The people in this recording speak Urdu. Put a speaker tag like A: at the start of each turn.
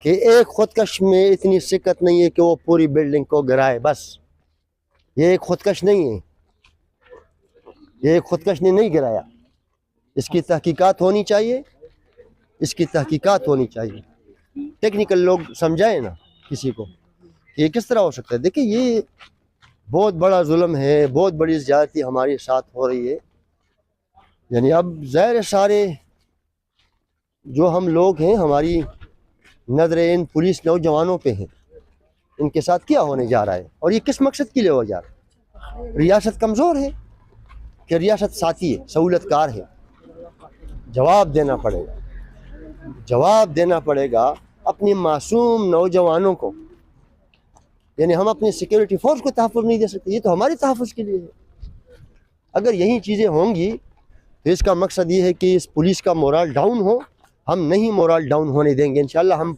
A: کہ ایک خودکش میں اتنی سکت نہیں ہے کہ وہ پوری بلڈنگ کو گرائے، بس یہ ایک خودکش نہیں ہے، یہ ایک خودکش نے نہیں گرایا، اس کی تحقیقات ہونی چاہیے، اس کی تحقیقات ہونی چاہیے، ٹیکنیکل لوگ سمجھائیں نا کسی کو کہ یہ کس طرح ہو سکتا ہے۔ دیکھیں یہ بہت بڑا ظلم ہے، بہت بڑی زیادتی ہمارے ساتھ ہو رہی ہے، یعنی اب ظاہر سارے جو ہم لوگ ہیں ہماری نظریں ان پولیس نوجوانوں پہ ہیں، ان کے ساتھ کیا ہونے جا رہا ہے اور یہ کس مقصد کے لیے ہو جا رہا ہے۔ ریاست کمزور ہے کہ ریاست ساتھی ہے، سہولت کار ہے؟ جواب دینا پڑے گا، جواب دینا پڑے گا اپنی معصوم نوجوانوں کو، یعنی ہم اپنی سیکیورٹی فورس کو تحفظ نہیں دے سکتے، یہ تو ہمارے تحفظ کے لیے ہے۔ اگر یہی چیزیں ہوں گی تو اس کا مقصد یہ ہے کہ اس پولیس کا مورال ڈاؤن ہو، ہم نہیں مورال ڈاؤن ہونے دیں گے، انشاءاللہ ہم